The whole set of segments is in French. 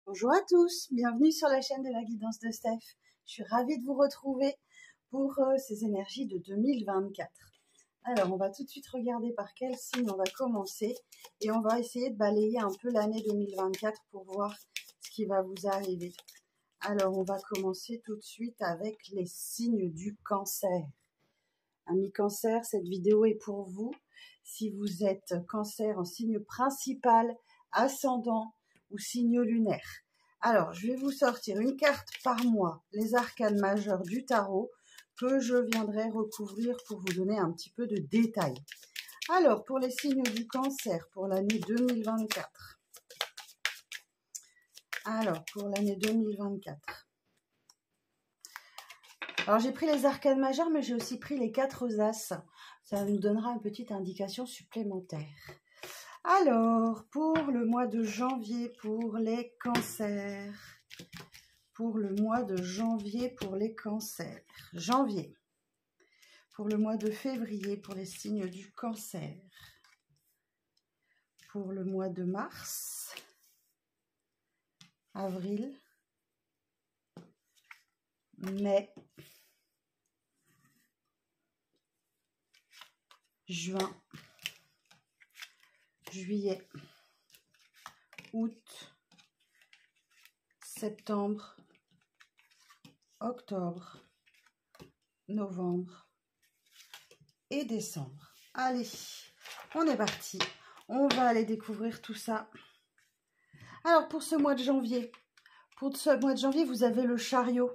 Bonjour à tous, bienvenue sur la chaîne de la guidance de Steph. Je suis ravie de vous retrouver pour ces énergies de 2024. Alors, on va tout de suite regarder par quel signe on va commencer et on va essayer de balayer un peu l'année 2024 pour voir ce qui va vous arriver. Alors, on va commencer tout de suite avec les signes du cancer. Amis cancer, cette vidéo est pour vous. Si vous êtes cancer en signe principal, ascendant ou signe lunaire. Alors, je vais vous sortir une carte par mois, les arcanes majeures du tarot, que je viendrai recouvrir pour vous donner un petit peu de détails. Alors, pour les signes du cancer, pour l'année 2024. Alors, pour l'année 2024. Alors, j'ai pris les arcanes majeures, mais j'ai aussi pris les 4 as. Ça nous donnera une petite indication supplémentaire. Alors, pour le mois de janvier, pour les cancers. Pour le mois de janvier, pour les cancers. Janvier. Pour le mois de février, pour les signes du cancer. Pour le mois de mars. Avril. Mai. Juin. Juillet. Août. Septembre. Octobre, novembre et décembre. Allez, on est parti. On va aller découvrir tout ça. Alors, pour ce mois de janvier, vous avez le chariot.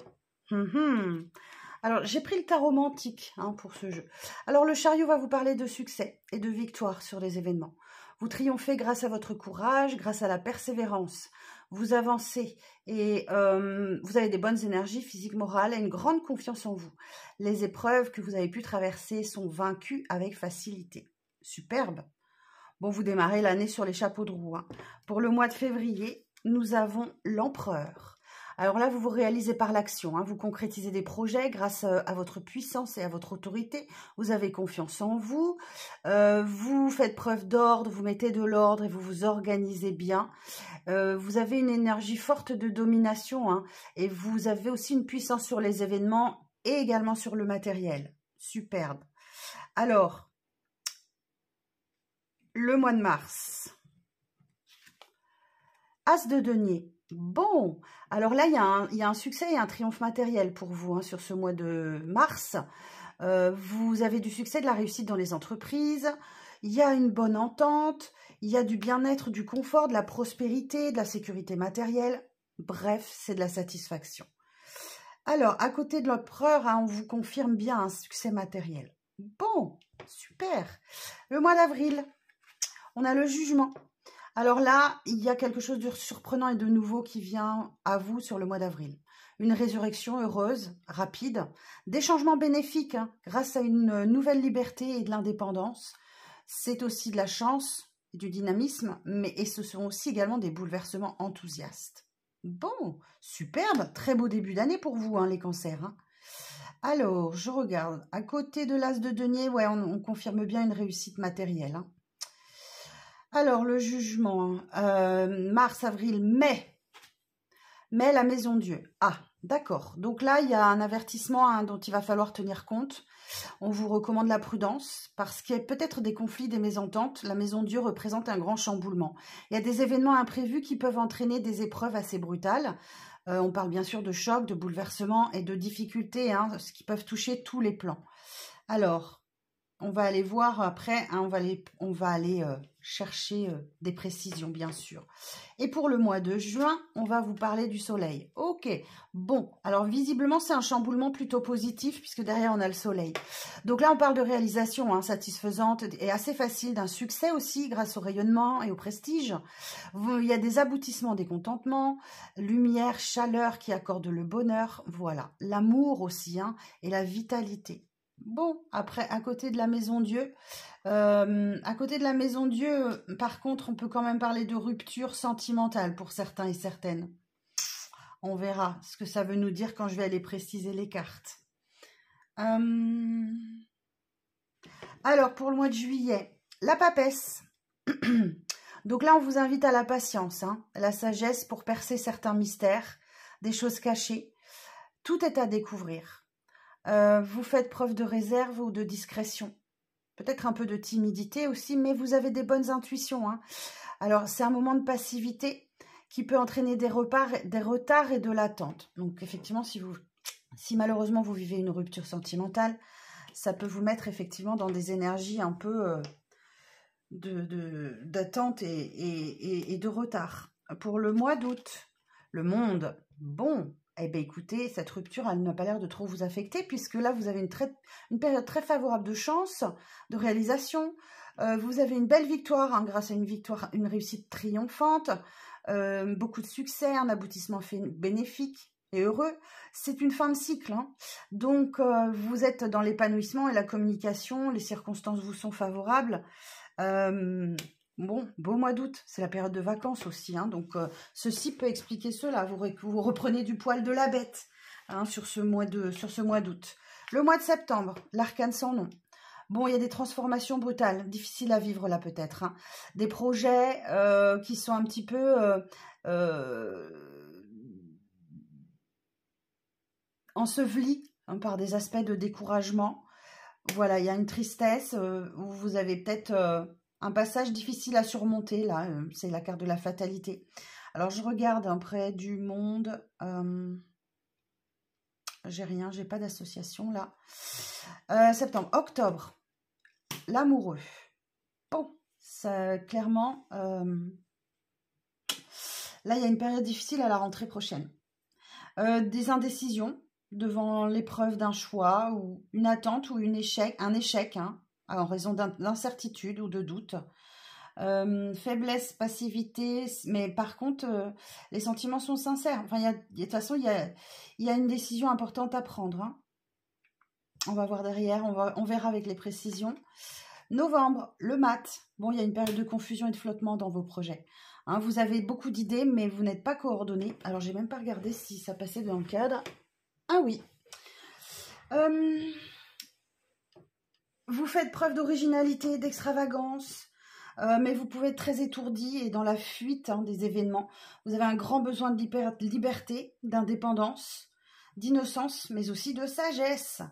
Alors, j'ai pris le tarot romantique pour ce jeu. Alors, le chariot va vous parler de succès et de victoire sur les événements. Vous triomphez grâce à votre courage, grâce à la persévérance. Vous avancez et vous avez des bonnes énergies physiques, morales et une grande confiance en vous. Les épreuves que vous avez pu traverser sont vaincues avec facilité. Superbe. Bon, vous démarrez l'année sur les chapeaux de roue. Pour le mois de février, nous avons l'empereur. Alors là, vous vous réalisez par l'action, vous concrétisez des projets grâce à votre puissance et à votre autorité. Vous avez confiance en vous, vous faites preuve d'ordre, vous mettez de l'ordre et vous vous organisez bien. Vous avez une énergie forte de domination et vous avez aussi une puissance sur les événements et également sur le matériel. Superbe. Alors, le mois de mars. As de denier. Bon, alors là, il y a un succès et un triomphe matériel pour vous sur ce mois de mars. Vous avez du succès, de la réussite dans les entreprises. Il y a une bonne entente. Il y a du bien-être, du confort, de la prospérité, de la sécurité matérielle. Bref, c'est de la satisfaction. Alors, à côté de l'empereur, on vous confirme bien un succès matériel. Bon, super. Le mois d'avril, on a le jugement. Alors là, il y a quelque chose de surprenant et de nouveau qui vient à vous sur le mois d'avril. Une résurrection heureuse, rapide, des changements bénéfiques grâce à une nouvelle liberté et de l'indépendance. C'est aussi de la chance et du dynamisme, et ce sont aussi également des bouleversements enthousiastes. Bon, superbe, très beau début d'année pour vous, les cancers. Alors, je regarde, à côté de l'as de denier, ouais, on confirme bien une réussite matérielle. Alors, le jugement, mars, avril, mai. Mai, la maison Dieu. Ah, d'accord. Donc là, il y a un avertissement dont il va falloir tenir compte. On vous recommande la prudence parce qu'il y a peut-être des conflits, des mésententes. La maison Dieu représente un grand chamboulement. Il y a des événements imprévus qui peuvent entraîner des épreuves assez brutales. On parle bien sûr de chocs, de bouleversements et de difficultés, ce qui peuvent toucher tous les plans. Alors, on va aller voir après, on va aller chercher des précisions, bien sûr. Et pour le mois de juin, on va vous parler du soleil. Ok, bon, alors visiblement, c'est un chamboulement plutôt positif, puisque derrière, on a le soleil. Donc là, on parle de réalisation satisfaisante et assez facile, d'un succès aussi, grâce au rayonnement et au prestige. Il y a des aboutissements, des contentements, lumière, chaleur qui accordent le bonheur, voilà. L'amour aussi, et la vitalité. Bon, après, à côté de la maison Dieu, par contre, on peut quand même parler de rupture sentimentale pour certains et certaines. On verra ce que ça veut nous dire quand je vais aller préciser les cartes. Alors, pour le mois de juillet, la papesse. Donc là, on vous invite à la patience, hein, la sagesse pour percer certains mystères, des choses cachées. Tout est à découvrir. Vous faites preuve de réserve ou de discrétion. Peut-être un peu de timidité aussi, mais vous avez des bonnes intuitions, hein. Alors, c'est un moment de passivité qui peut entraîner des retards et de l'attente. Donc, effectivement, si malheureusement vous vivez une rupture sentimentale, ça peut vous mettre effectivement dans des énergies un peu d'attente et de retard. Pour le mois d'août, le monde, bon, eh bien écoutez, cette rupture, elle n'a pas l'air de trop vous affecter, puisque là, vous avez une période très favorable de chance, de réalisation. Vous avez une belle victoire, hein, grâce à une réussite triomphante, beaucoup de succès, un aboutissement bénéfique et heureux. C'est une fin de cycle, hein. Donc vous êtes dans l'épanouissement et la communication, les circonstances vous sont favorables. Bon, beau mois d'août, c'est la période de vacances aussi, hein, donc ceci peut expliquer cela. Vous reprenez du poil de la bête, hein, sur ce mois d'août. Le mois de septembre, l'arcane sans nom. Bon, il y a des transformations brutales, difficiles à vivre là peut-être, hein. Des projets qui sont un petit peu ensevelis, hein, par des aspects de découragement. Voilà, il y a une tristesse où vous avez peut-être un passage difficile à surmonter, là, c'est la carte de la fatalité. Alors, je regarde près du monde, j'ai rien, j'ai pas d'association, là. Septembre, octobre, l'amoureux. Bon, ça, clairement, là, il y a une période difficile à la rentrée prochaine. Des indécisions devant l'épreuve d'un choix, ou une attente, ou un échec, hein, en raison d'incertitude ou de doute. Faiblesse, passivité, mais par contre, les sentiments sont sincères. Enfin, de toute façon, il y a une décision importante à prendre, hein. On va voir derrière, on verra avec les précisions. Novembre, le mat. Bon, il y a une période de confusion et de flottement dans vos projets, hein. Vous avez beaucoup d'idées, mais vous n'êtes pas coordonnés. Alors, j'ai même pas regardé si ça passait dans le cadre. Ah oui. Vous faites preuve d'originalité, d'extravagance, mais vous pouvez être très étourdi et dans la fuite, hein, des événements. Vous avez un grand besoin de liberté, d'indépendance, d'innocence, mais aussi de sagesse.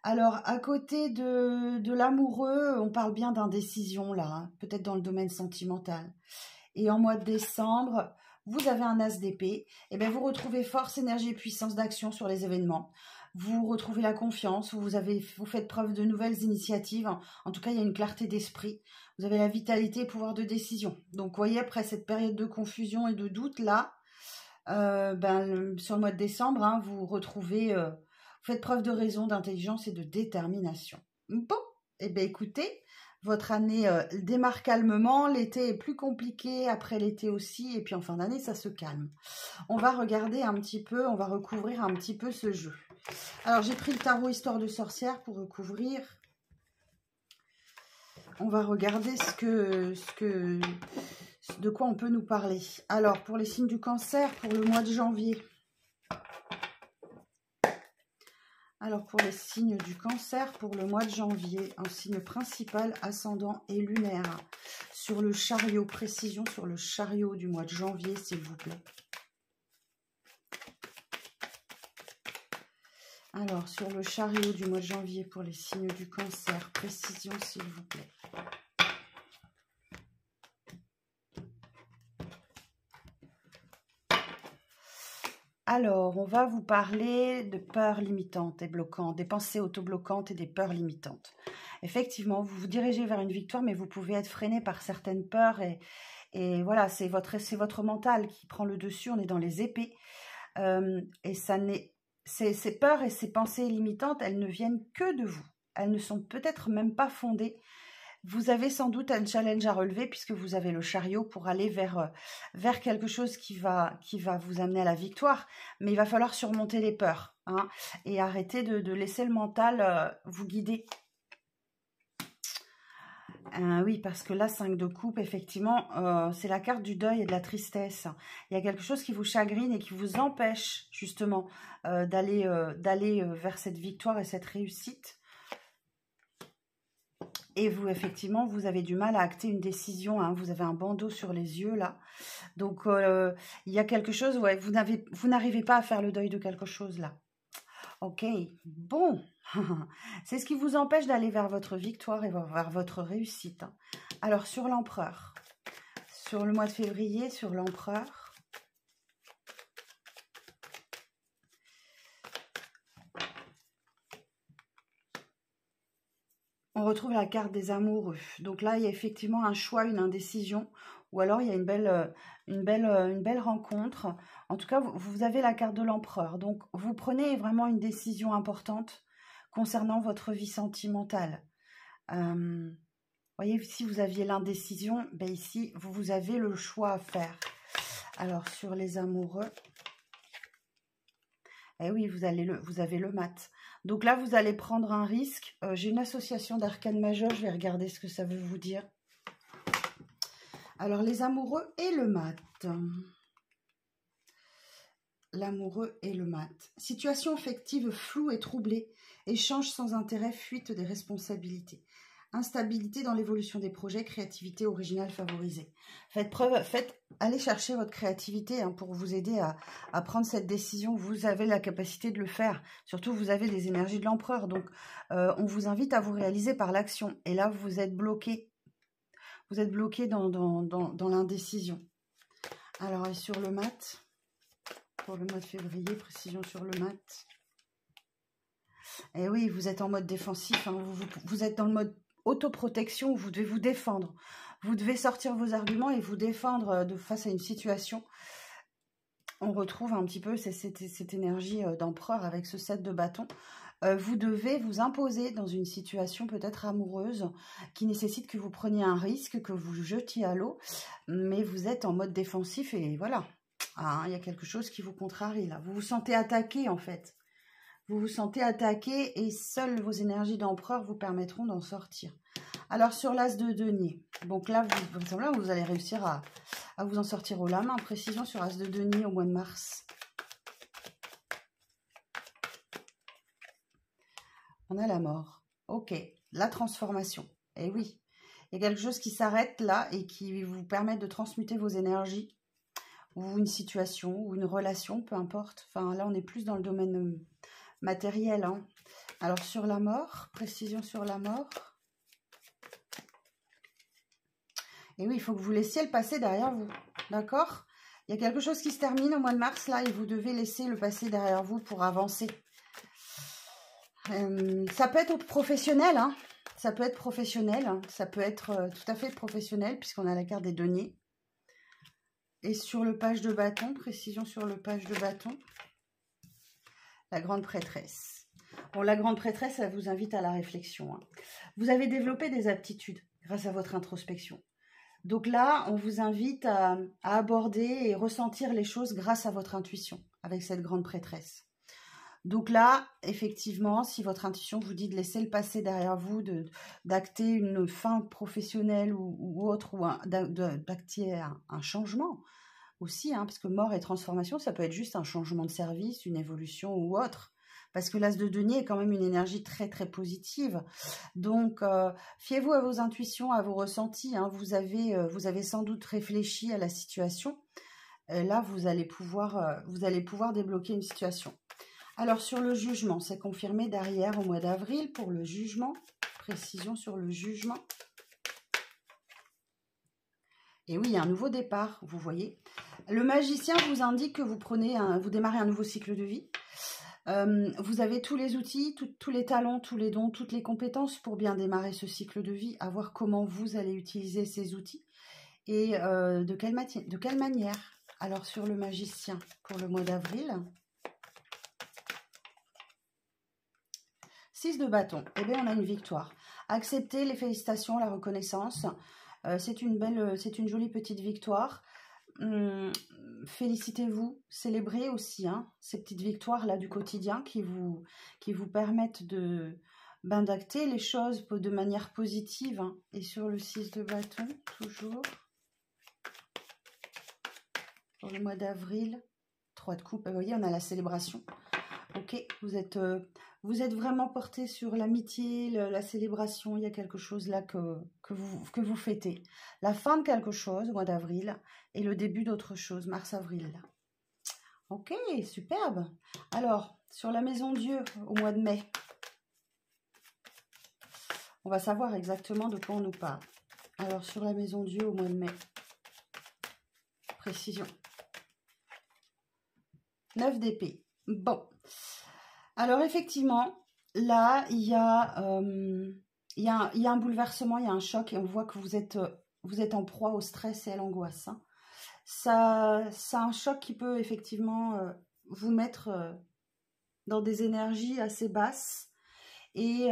Alors, à côté de l'amoureux, on parle bien d'indécision, là, hein, peut-être dans le domaine sentimental. Et en mois de décembre, vous avez un as d'épée. Et bien, vous retrouvez force, énergie et puissance d'action sur les événements. Vous retrouvez la confiance, vous faites preuve de nouvelles initiatives. En tout cas, il y a une clarté d'esprit. Vous avez la vitalité et pouvoir de décision. Donc, vous voyez, après cette période de confusion et de doute, là, sur le mois de décembre, hein, vous faites preuve de raison, d'intelligence et de détermination. Bon, et bien écoutez, votre année démarre calmement, l'été est plus compliqué, après l'été aussi, et puis en fin d'année, ça se calme. On va regarder un petit peu, on va recouvrir un petit peu ce jeu. Alors, j'ai pris le tarot Histoire de sorcière pour recouvrir. On va regarder de quoi on peut nous parler. Alors, pour les signes du cancer, pour le mois de janvier. Alors, pour les signes du cancer, pour le mois de janvier, un signe principal, ascendant et lunaire. Sur le chariot, précision sur le chariot du mois de janvier, s'il vous plaît. Alors, sur le chariot du mois de janvier, pour les signes du cancer, précision, s'il vous plaît. Alors, on va vous parler de peurs limitantes et bloquantes, des pensées autobloquantes et des peurs limitantes. Effectivement, vous vous dirigez vers une victoire, mais vous pouvez être freiné par certaines peurs. Et voilà, c'est votre mental qui prend le dessus, on est dans les épées. Et ces peurs et ces pensées limitantes, elles ne viennent que de vous. Elles ne sont peut-être même pas fondées. Vous avez sans doute un challenge à relever puisque vous avez le chariot pour aller vers quelque chose qui va vous amener à la victoire. Mais il va falloir surmonter les peurs, hein, et arrêter de laisser le mental vous guider. Oui, parce que là, 5 de coupe, effectivement, c'est la carte du deuil et de la tristesse. Il y a quelque chose qui vous chagrine et qui vous empêche justement d'aller vers cette victoire et cette réussite. Et vous, effectivement, vous avez du mal à acter une décision, hein. Vous avez un bandeau sur les yeux, là. Donc, il y a quelque chose, ouais, vous n'arrivez pas à faire le deuil de quelque chose, là. Ok, bon. C'est ce qui vous empêche d'aller vers votre victoire et vers votre réussite, hein. Alors, sur l'empereur, sur le mois de février, sur l'empereur, on retrouve la carte des amoureux. Donc là, il y a effectivement un choix, une indécision, ou alors il y a une belle rencontre. En tout cas, vous avez la carte de l'empereur. Donc, vous prenez vraiment une décision importante concernant votre vie sentimentale. Voyez, si vous aviez l'indécision, ben ici, vous avez le choix à faire. Alors, sur les amoureux, eh oui, vous avez le mat. Donc là, vous allez prendre un risque. J'ai une association d'arcanes majeures. Je vais regarder ce que ça veut vous dire. Alors, les amoureux et le mat. L'amoureux et le mat. Situation affective floue et troublée. Échange sans intérêt, fuite des responsabilités. Instabilité dans l'évolution des projets, créativité originale favorisée. Allez chercher votre créativité, hein, pour vous aider à prendre cette décision. Vous avez la capacité de le faire. Surtout, vous avez des énergies de l'empereur. Donc, on vous invite à vous réaliser par l'action. Et là, vous êtes bloqué. Vous êtes bloqué dans l'indécision. Alors, et sur le mat, pour le mois de février, précision sur le mat. Et oui, vous êtes en mode défensif, hein, vous êtes dans le mode autoprotection, vous devez vous défendre. Vous devez sortir vos arguments et vous défendre face à une situation. On retrouve un petit peu cette énergie d'empereur avec ce 7 de bâton. Vous devez vous imposer dans une situation peut-être amoureuse qui nécessite que vous preniez un risque, que vous jetiez à l'eau, mais vous êtes en mode défensif et voilà. Ah, il y a quelque chose qui vous contrarie là. Vous vous sentez attaqué en fait. Vous vous sentez attaqué et seules vos énergies d'empereur vous permettront d'en sortir. Alors, sur l'as de denier. Donc là, vous allez réussir à vous en sortir haut la main. Précision sur as de denier au mois de mars. On a la mort. Ok. La transformation. Eh oui. Il y a quelque chose qui s'arrête là et qui vous permet de transmuter vos énergies. Ou une situation, ou une relation, peu importe. Enfin, là, on est plus dans le domaine matériel, hein. Alors, sur la mort, précision sur la mort. Et oui, il faut que vous laissiez le passé derrière vous, d'accord? Il y a quelque chose qui se termine au mois de mars, là, et vous devez laisser le passé derrière vous pour avancer. Ça peut être professionnel, hein. Ça peut être professionnel, hein. Ça peut être tout à fait professionnel, puisqu'on a la carte des deniers. Et sur le page de bâton, précision sur le page de bâton. La grande prêtresse. Bon, la grande prêtresse, elle vous invite à la réflexion, hein. Vous avez développé des aptitudes grâce à votre introspection. Donc là, on vous invite à aborder et ressentir les choses grâce à votre intuition, avec cette grande prêtresse. Donc là, effectivement, si votre intuition vous dit de laisser le passé derrière vous, d'acter une fin professionnelle ou autre, ou d'acter un changement aussi, hein, parce que mort et transformation, ça peut être juste un changement de service, une évolution ou autre. Parce que l'as de denier est quand même une énergie très très positive. Donc, fiez-vous à vos intuitions, à vos ressentis, hein. Vous avez sans doute réfléchi à la situation. Là, vous allez pouvoir débloquer une situation. Alors, sur le jugement, c'est confirmé derrière au mois d'avril pour le jugement. Précision sur le jugement. Et oui, il y a un nouveau départ, vous voyez. Le magicien vous indique que vous démarrez un nouveau cycle de vie. Vous avez tous les outils, tous les talents, tous les dons, toutes les compétences pour bien démarrer ce cycle de vie, à voir comment vous allez utiliser ces outils et de quelle manière. Alors, sur le magicien, pour le mois d'avril, 6 de bâton, eh bien, on a une victoire. Acceptez les félicitations, la reconnaissance. C'est une jolie petite victoire. Félicitez-vous, célébrez aussi, hein, ces petites victoires-là du quotidien qui vous permettent d'acter les choses de manière positive, hein. Et sur le 6 de bâton, toujours, pour le mois d'avril, 3 de coupe, vous voyez, on a la célébration. Ok, vous êtes vraiment porté sur l'amitié, la célébration. Il y a quelque chose là que vous fêtez. La fin de quelque chose, au mois d'avril, et le début d'autre chose, mars-avril. Ok, superbe. Alors, sur la maison Dieu, au mois de mai, on va savoir exactement de quoi on nous parle. Alors, sur la maison Dieu, au mois de mai, précision. 9 d'épée. Bon. Alors, effectivement, là, il y a un bouleversement, il y a un choc, et on voit que vous êtes en proie au stress et à l'angoisse. Hein. C'est un choc qui peut effectivement vous mettre dans des énergies assez basses et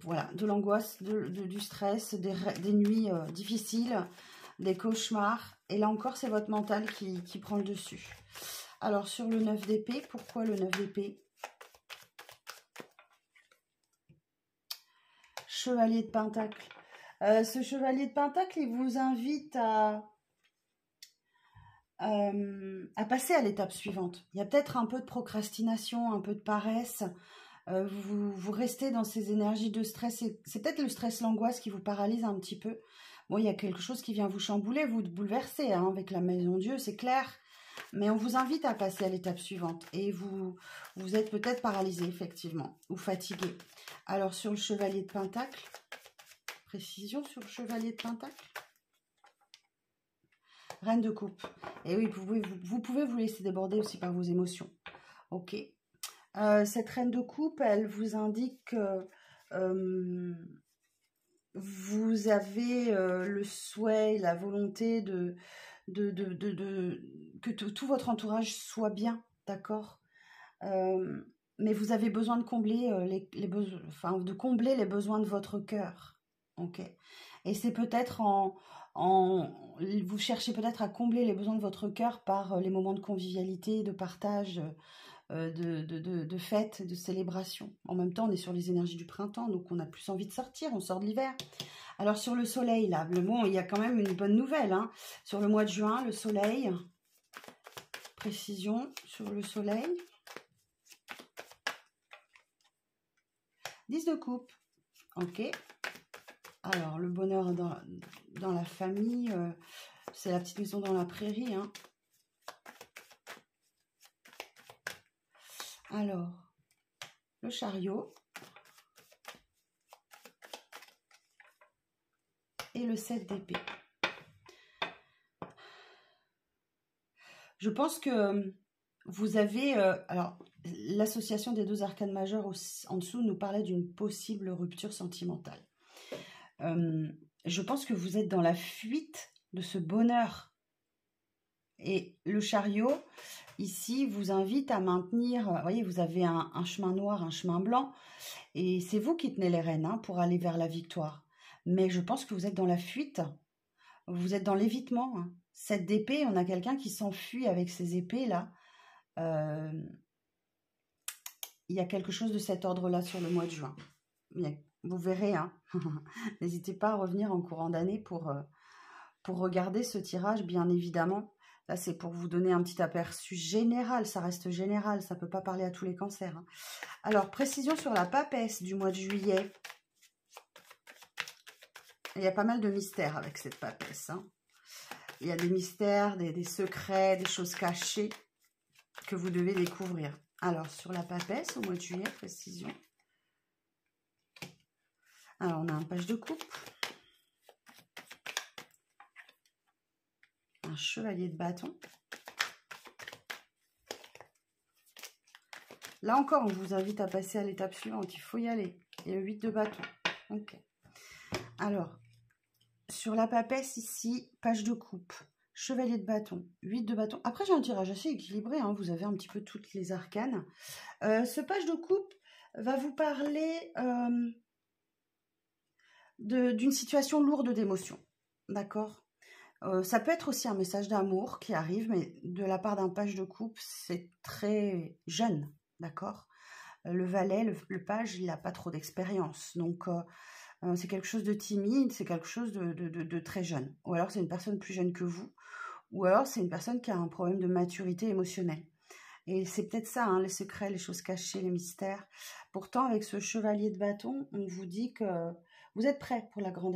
voilà, de l'angoisse, du stress, des nuits difficiles, des cauchemars. Et là encore, c'est votre mental qui prend le dessus. Alors, sur le 9 d'épée, pourquoi le 9 d'épée? Chevalier de Pentacle. Ce chevalier de Pentacle, il vous invite à passer à l'étape suivante. Il y a peut-être un peu de procrastination, un peu de paresse. Vous restez dans ces énergies de stress. C'est peut-être le stress, l'angoisse qui vous paralyse un petit peu. Bon, il y a quelque chose qui vient vous chambouler, vous bouleverser hein, avec la maison Dieu, c'est clair. Mais on vous invite à passer à l'étape suivante. Et vous êtes peut-être paralysé, effectivement, ou fatigué. Alors, sur le chevalier de Pentacle, précision sur le chevalier de Pentacle. Reine de coupe. Et oui, vous pouvez vous laisser déborder aussi par vos émotions. Ok. Cette reine de coupe, elle vous indique que vous avez le souhait, la volonté que tout votre entourage soit bien, d'accord, mais vous avez besoin de combler combler les besoins de votre cœur, ok. Et c'est peut-être vous cherchez peut-être à combler les besoins de votre cœur par les moments de convivialité, de partage, de fête, de célébration. En même temps, on est sur les énergies du printemps, donc on a plus envie de sortir, on sort de l'hiver. Alors sur le soleil, là, il y a quand même une bonne nouvelle. Hein. Sur le mois de juin, le soleil, précision sur le soleil. 10 de coupe, ok. Alors le bonheur dans la famille, c'est la petite maison dans la prairie, hein. Alors, le chariot et le 7 d'épée. Je pense que vous avez... alors, l'association des deux arcanes majeures en dessous nous parlait d'une possible rupture sentimentale. Je pense que vous êtes dans la fuite de ce bonheur. Et le chariot, ici, vous invite à maintenir... Vous voyez, vous avez un chemin noir, un chemin blanc. Et c'est vous qui tenez les rênes hein, pour aller vers la victoire. Mais je pense que vous êtes dans la fuite. Vous êtes dans l'évitement. Hein. 7 d'épée, on a quelqu'un qui s'enfuit avec ses épées, là. Il y a quelque chose de cet ordre-là sur le mois de juin. Vous verrez, hein. N'hésitez pas à revenir en courant d'année pour regarder ce tirage, bien évidemment. Là, c'est pour vous donner un petit aperçu général. Ça reste général, ça ne peut pas parler à tous les cancers. Hein. Alors, précision sur la papesse du mois de juillet. Il y a pas mal de mystères avec cette papesse. Hein. Il y a des mystères, des secrets, des choses cachées que vous devez découvrir. Alors, sur la papesse, au mois de juillet, précision. Alors, on a un page de coupe. Un chevalier de bâton. Là encore, on vous invite à passer à l'étape suivante. Il faut y aller. Et le 8 de bâton. Ok. Alors, sur la papesse ici, page de coupe. Chevalier de bâton. 8 de bâton. Après, j'ai un tirage assez équilibré. Hein. Vous avez un petit peu toutes les arcanes. Ce page de coupe va vous parler d'une situation lourde d'émotions. D'accord ? Ça peut être aussi un message d'amour qui arrive, mais de la part d'un page de coupe, c'est très jeune, d'accord. Le valet, le page, il n'a pas trop d'expérience, donc c'est quelque chose de timide, c'est quelque chose de très jeune. Ou alors c'est une personne plus jeune que vous, ou alors c'est une personne qui a un problème de maturité émotionnelle. Et c'est peut-être ça, hein, les secrets, les choses cachées, les mystères. Pourtant, avec ce chevalier de bâton, on vous dit que vous êtes prêts pour la grande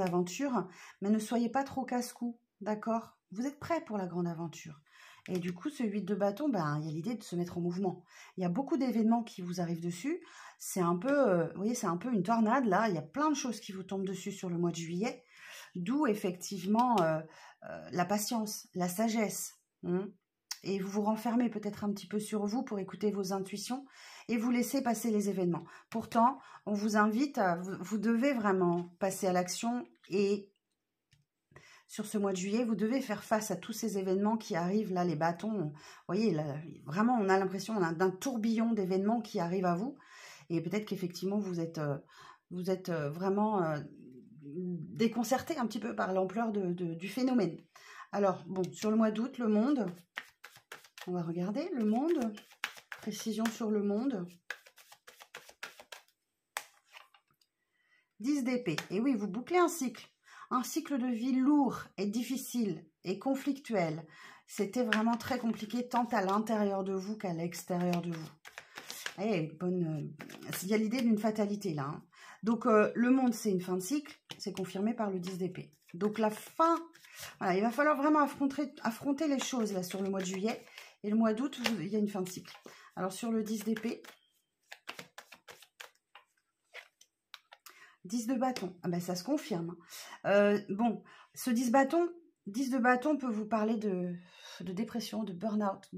aventure, mais ne soyez pas trop casse-cou, d'accord? Vous êtes prêts pour la grande aventure. Et du coup, ce 8 de bâton, ben, il y a l'idée de se mettre en mouvement. Il y a beaucoup d'événements qui vous arrivent dessus. C'est un peu, vous voyez, c'est un peu une tornade, là. Il y a plein de choses qui vous tombent dessus sur le mois de juillet. D'où, effectivement, la patience, la sagesse. Et vous vous renfermez peut-être un petit peu sur vous pour écouter vos intuitions et vous laisser passer les événements. Pourtant, on vous invite à... Vous devez vraiment passer à l'action et... Sur ce mois de juillet, vous devez faire face à tous ces événements qui arrivent, là, les bâtons. Vous voyez, là, vraiment, on a l'impression d'un tourbillon d'événements qui arrivent à vous. Et peut-être qu'effectivement, vous êtes vraiment déconcerté un petit peu par l'ampleur du phénomène. Alors, bon, sur le mois d'août, le monde, on va regarder le monde, précision sur le monde. 10 d'épée. Et oui, vous bouclez un cycle de vie lourd et difficile et conflictuel. C'était vraiment très compliqué tant à l'intérieur de vous qu'à l'extérieur de vous. Il y a l'idée d'une fatalité là. Hein. Donc le monde, c'est une fin de cycle, c'est confirmé par le 10 d'épée. Donc la fin, voilà, il va falloir vraiment affronter les choses là sur le mois de juillet. Et le mois d'août, il y a une fin de cycle. Alors sur le 10 d'épée, 10 de bâton, ah ben, ça se confirme. Bon, ce 10 de bâton peut vous parler de dépression, de burn-out,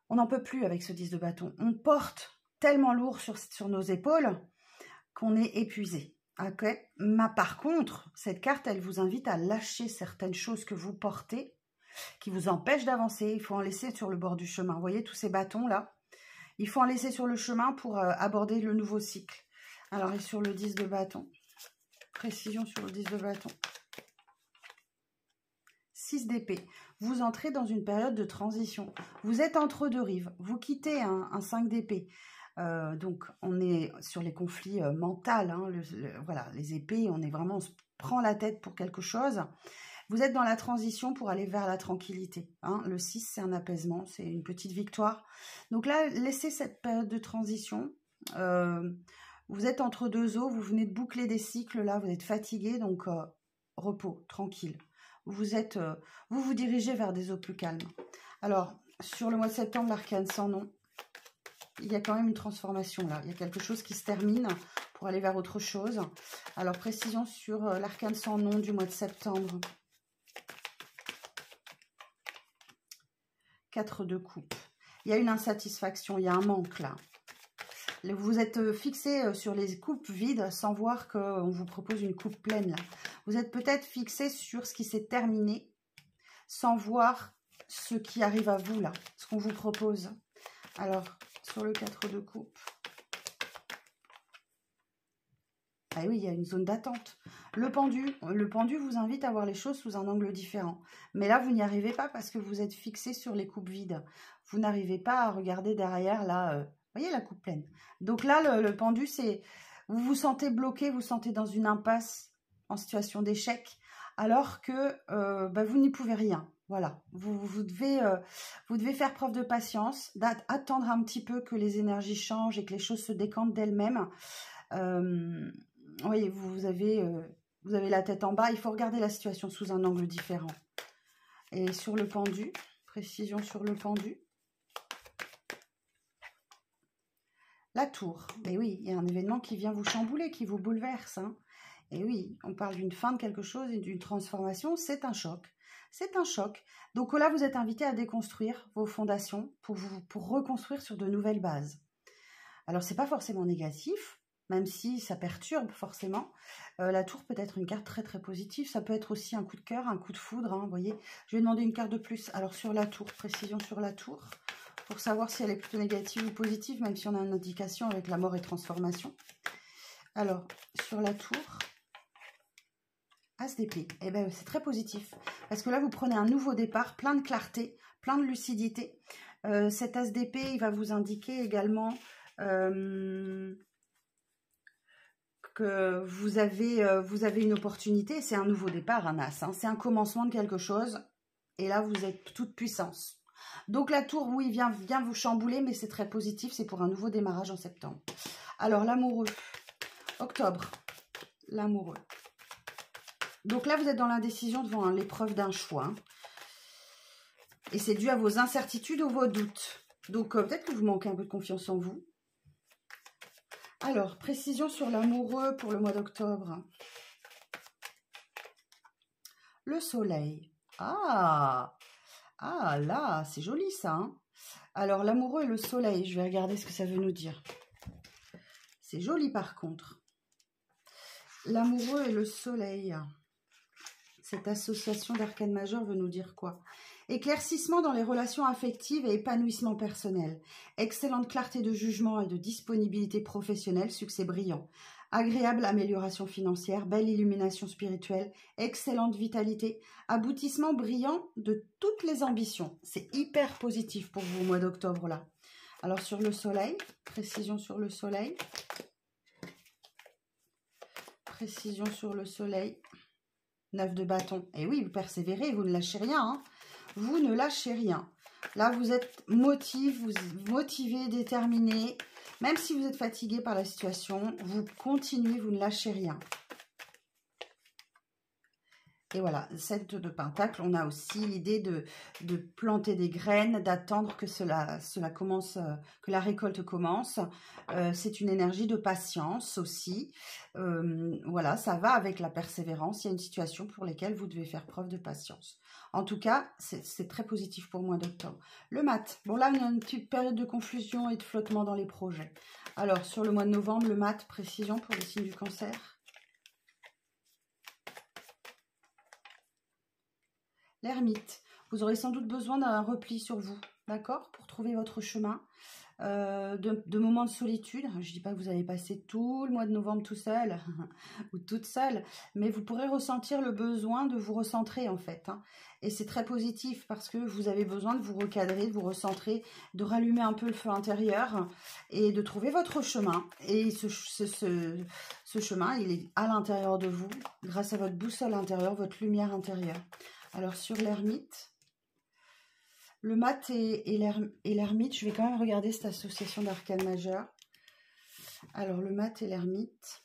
on n'en peut plus avec ce 10 de bâton. On porte tellement lourd sur nos épaules qu'on est épuisé. Okay. Mais par contre, cette carte, elle vous invite à lâcher certaines choses que vous portez, qui vous empêchent d'avancer. Il faut en laisser sur le bord du chemin. Vous voyez tous ces bâtons-là? Il faut en laisser sur le chemin pour aborder le nouveau cycle. Alors, et sur le 10 de bâton, précision sur le 10 de bâton. 6 d'épée. Vous entrez dans une période de transition. Vous êtes entre deux rives. Vous quittez un 5 d'épée. Donc, on est sur les conflits mentaux. Hein, voilà, les épées, on se prend la tête pour quelque chose. Vous êtes dans la transition pour aller vers la tranquillité. Hein. Le 6, c'est un apaisement, c'est une petite victoire. Donc là, laissez cette période de transition. Vous êtes entre deux eaux, vous venez de boucler des cycles, là, vous êtes fatigué, donc repos, tranquille. Vous vous dirigez vers des eaux plus calmes. Alors, sur le mois de septembre, l'arcane sans nom, il y a quand même une transformation là. Il y a quelque chose qui se termine pour aller vers autre chose. Alors, précision sur l'arcane sans nom du mois de septembre. 4 de coupe. Il y a une insatisfaction, il y a un manque là. Vous êtes fixé sur les coupes vides sans voir qu'on vous propose une coupe pleine. Là. Vous êtes peut-être fixé sur ce qui s'est terminé sans voir ce qui arrive à vous là, ce qu'on vous propose. Alors, sur le 4 de coupe. Ah oui, il y a une zone d'attente. Le pendu vous invite à voir les choses sous un angle différent. Mais là, vous n'y arrivez pas parce que vous êtes fixé sur les coupes vides. Vous n'arrivez pas à regarder derrière là... Vous voyez la coupe pleine. Donc là, le pendu, c'est... Vous vous sentez bloqué, vous sentez dans une impasse en situation d'échec, alors que vous n'y pouvez rien. Voilà. Vous devez faire preuve de patience, attendre un petit peu que les énergies changent et que les choses se décantent d'elles-mêmes. Oui, vous avez la tête en bas. Il faut regarder la situation sous un angle différent. Et sur le pendu, précision sur le pendu. La tour, mais oui, il y a un événement qui vient vous chambouler, qui vous bouleverse. Hein. Et oui, on parle d'une fin de quelque chose et d'une transformation, c'est un choc. C'est un choc. Donc là, vous êtes invité à déconstruire vos fondations pour reconstruire sur de nouvelles bases. Alors, c'est pas forcément négatif, même si ça perturbe forcément. La tour peut être une carte très très positive. Ça peut être aussi un coup de cœur, un coup de foudre. Hein, vous voyez, je vais demander une carte de plus. Alors, sur la tour, précision sur la tour. Pour savoir si elle est plutôt négative ou positive, même si on a une indication avec la mort et transformation. Alors, sur la tour, As d'épée. Eh bien, c'est très positif. Parce que là, vous prenez un nouveau départ, plein de clarté, plein de lucidité. Cet As d'épée, il va vous indiquer également que vous avez une opportunité. C'est un nouveau départ, un As. Hein. C'est un commencement de quelque chose. Et là, vous êtes toute puissance. Donc la tour, oui, vient vous chambouler, mais c'est très positif. C'est pour un nouveau démarrage en septembre. Alors, l'amoureux. Octobre. L'amoureux. Donc là, vous êtes dans l'indécision devant l'épreuve d'un choix. Hein. Et c'est dû à vos incertitudes ou vos doutes. Donc, peut-être que vous manquez un peu de confiance en vous. Alors, précision sur l'amoureux pour le mois d'octobre. Le soleil. Ah, là, c'est joli ça. Hein. Alors, l'amoureux et le soleil, je vais regarder ce que ça veut nous dire. C'est joli par contre. L'amoureux et le soleil. Cette association d'arcane majeur veut nous dire quoi? Éclaircissement dans les relations affectives et épanouissement personnel. Excellente clarté de jugement et de disponibilité professionnelle, succès brillant. Agréable amélioration financière, belle illumination spirituelle, excellente vitalité, aboutissement brillant de toutes les ambitions. C'est hyper positif pour vous au mois d'octobre là. Alors sur le soleil, précision sur le soleil. Précision sur le soleil. 9 de bâton. Et oui, vous persévérez, vous ne lâchez rien. Hein. Vous ne lâchez rien. Là, vous êtes motivé, déterminé. Même si vous êtes fatigué par la situation, vous continuez, vous ne lâchez rien. Et voilà, 7 de pentacle, on a aussi l'idée de planter des graines, d'attendre que cela commence, que la récolte commence. C'est une énergie de patience aussi. Voilà, ça va avec la persévérance. Il y a une situation pour laquelle vous devez faire preuve de patience. En tout cas, c'est très positif pour le mois d'octobre. Le mat, bon là, il y a une petite période de confusion et de flottement dans les projets. Alors, sur le mois de novembre, le mat, précision pour les signes du cancer. L'ermite, vous aurez sans doute besoin d'un repli sur vous, d'accord, pour trouver votre chemin, de moments de solitude. Je ne dis pas que vous allez passer tout le mois de novembre tout seul ou toute seule, mais vous pourrez ressentir le besoin de vous recentrer en fait. Hein. Et c'est très positif parce que vous avez besoin de vous recadrer, de vous recentrer, de rallumer un peu le feu intérieur et de trouver votre chemin. Et ce chemin, il est à l'intérieur de vous, grâce à votre boussole intérieure, votre lumière intérieure. Alors, sur l'ermite, le mat et l'ermite, je vais quand même regarder cette association d'arcane majeur. Alors, le mat et l'ermite.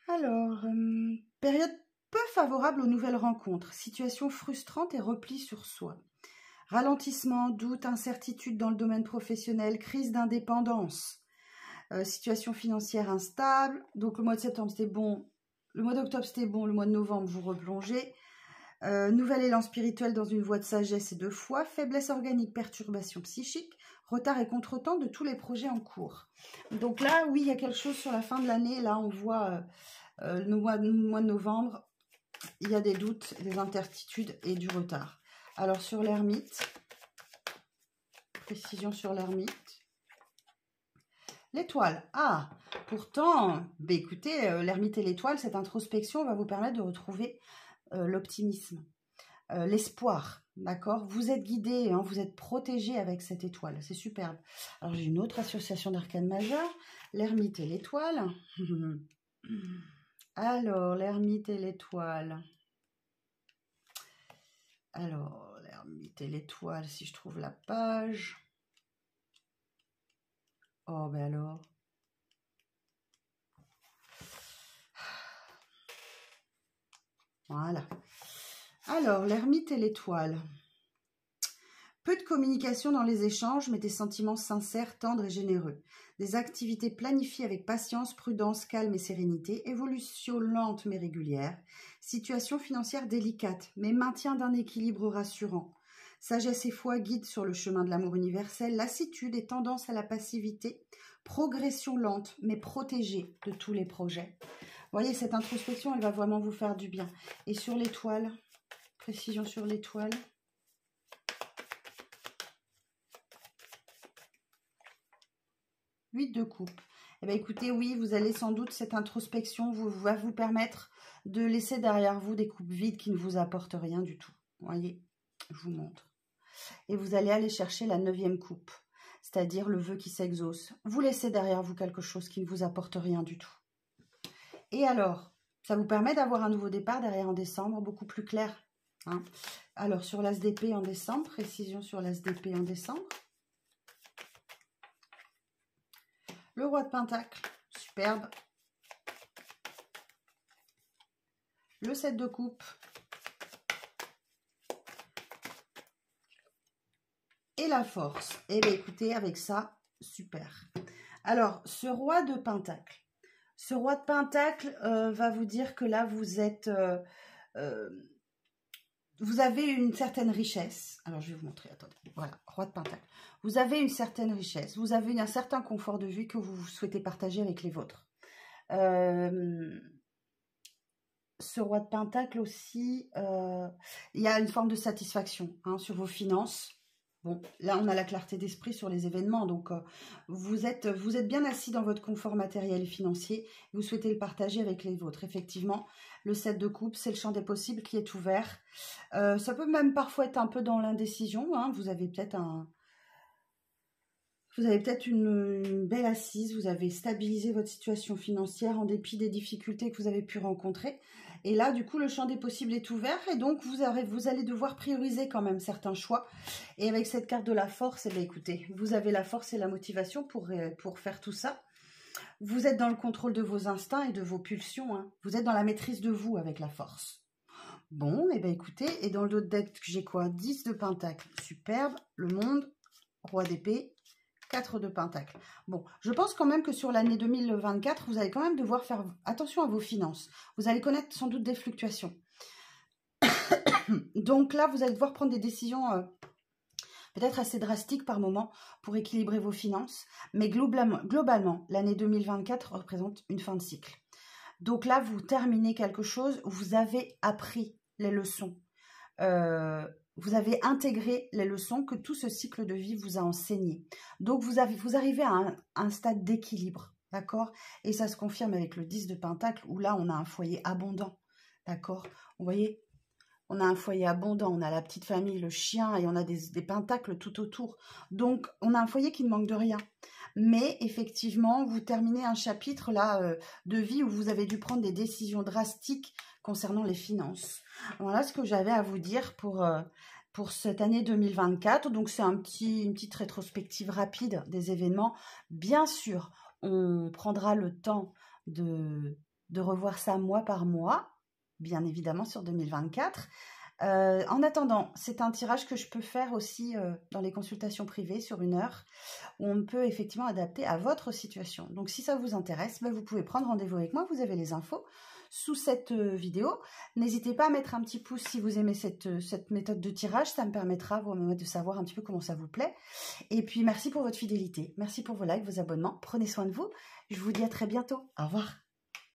Alors, période peu favorable aux nouvelles rencontres. Situation frustrante et repli sur soi. Ralentissement, doute, incertitude dans le domaine professionnel, crise d'indépendance. Situation financière instable. Donc, le mois de septembre, c'était bon. Le mois d'octobre, c'était bon. Le mois de novembre, vous replongez. Nouvel élan spirituel dans une voie de sagesse et de foi. Faiblesse organique, perturbation psychique. Retard et contretemps de tous les projets en cours. Donc là, oui, il y a quelque chose sur la fin de l'année. Là, on voit le mois de novembre. Il y a des doutes, des incertitudes et du retard. Alors, sur l'ermite. Précision sur l'ermite. L'étoile. Ah, pourtant, bah écoutez, l'ermite et l'étoile, cette introspection va vous permettre de retrouver l'optimisme, l'espoir, d'accord? Vous êtes guidé, hein, vous êtes protégé avec cette étoile, c'est superbe. Alors, j'ai une autre association d'arcane majeur, l'ermite et l'étoile. Alors, l'ermite et l'étoile. Alors, l'ermite et l'étoile, si je trouve la page... Oh, ben alors. Voilà. Alors, l'ermite et l'étoile. Peu de communication dans les échanges, mais des sentiments sincères, tendres et généreux. Des activités planifiées avec patience, prudence, calme et sérénité. Évolution lente mais régulière. Situation financière délicate, mais maintien d'un équilibre rassurant. Sagesse et foi guident sur le chemin de l'amour universel, lassitude et tendance à la passivité, progression lente mais protégée de tous les projets. Vous voyez, cette introspection, elle va vraiment vous faire du bien. Et sur l'étoile, précision sur l'étoile. Huit de coupe. Eh bien, écoutez, oui, vous allez sans doute, cette introspection va vous permettre de laisser derrière vous des coupes vides qui ne vous apportent rien du tout. Vous voyez, je vous montre. Et vous allez aller chercher la 9e coupe, c'est-à-dire le vœu qui s'exauce. Vous laissez derrière vous quelque chose qui ne vous apporte rien du tout. Et alors, ça vous permet d'avoir un nouveau départ derrière en décembre, beaucoup plus clair. Hein. Alors, sur l'as d'épée en décembre, précision sur l'as d'épée en décembre. Le roi de pentacle, superbe. Le 7 de coupe. Et la force. Eh bien, écoutez, avec ça, super. Alors, ce roi de pentacle. Ce roi de pentacle va vous dire que là, vous êtes... vous avez une certaine richesse. Alors, je vais vous montrer, attendez. Voilà, roi de pentacle. Vous avez une certaine richesse. Vous avez un certain confort de vie que vous souhaitez partager avec les vôtres. Ce roi de pentacle aussi, il y a une forme de satisfaction hein, sur vos finances. Bon, là, on a la clarté d'esprit sur les événements, donc vous êtes bien assis dans votre confort matériel et financier, vous souhaitez le partager avec les vôtres. Effectivement, le 7 de coupe, c'est le champ des possibles qui est ouvert. Ça peut même parfois être un peu dans l'indécision, hein. Vous avez peut-être une belle assise, vous avez stabilisé votre situation financière en dépit des difficultés que vous avez pu rencontrer. Et là, du coup, le champ des possibles est ouvert et donc vous allez devoir prioriser quand même certains choix. Et avec cette carte de la force, eh bien, écoutez, vous avez la force et la motivation pour faire tout ça. Vous êtes dans le contrôle de vos instincts et de vos pulsions. Hein. Vous êtes dans la maîtrise de vous avec la force. Bon, et bien écoutez, et dans le deck, j'ai quoi? 10 de pentacle, superbe, le monde, roi d'épée, 4 de pentacle. Bon, je pense quand même que sur l'année 2024, vous allez quand même devoir faire attention à vos finances. Vous allez connaître sans doute des fluctuations. Donc là, vous allez devoir prendre des décisions peut-être assez drastiques par moment pour équilibrer vos finances. Mais globalement, l'année 2024 représente une fin de cycle. Donc là, vous terminez quelque chose où vous avez appris les leçons. Vous avez intégré les leçons que tout ce cycle de vie vous a enseignées. Donc, vous arrivez à un stade d'équilibre, d'accord? Et ça se confirme avec le 10 de pentacle, où là, on a un foyer abondant, d'accord? Vous voyez, on a un foyer abondant, on a la petite famille, le chien, et on a des pentacles tout autour. Donc, on a un foyer qui ne manque de rien. Mais, effectivement, vous terminez un chapitre, là, de vie où vous avez dû prendre des décisions drastiques concernant les finances. Voilà ce que j'avais à vous dire pour cette année 2024. Donc, c'est une petite rétrospective rapide des événements. Bien sûr, on prendra le temps de revoir ça mois par mois, bien évidemment sur 2024. En attendant, c'est un tirage que je peux faire aussi dans les consultations privées sur 1 heure, où on peut effectivement adapter à votre situation. Donc, si ça vous intéresse, ben, vous pouvez prendre rendez-vous avec moi. Vous avez les infos sous cette vidéo. N'hésitez pas à mettre un petit pouce si vous aimez cette méthode de tirage. Ça me permettra de savoir un petit peu comment ça vous plaît. Et puis, merci pour votre fidélité. Merci pour vos likes, vos abonnements. Prenez soin de vous. Je vous dis à très bientôt. Au revoir.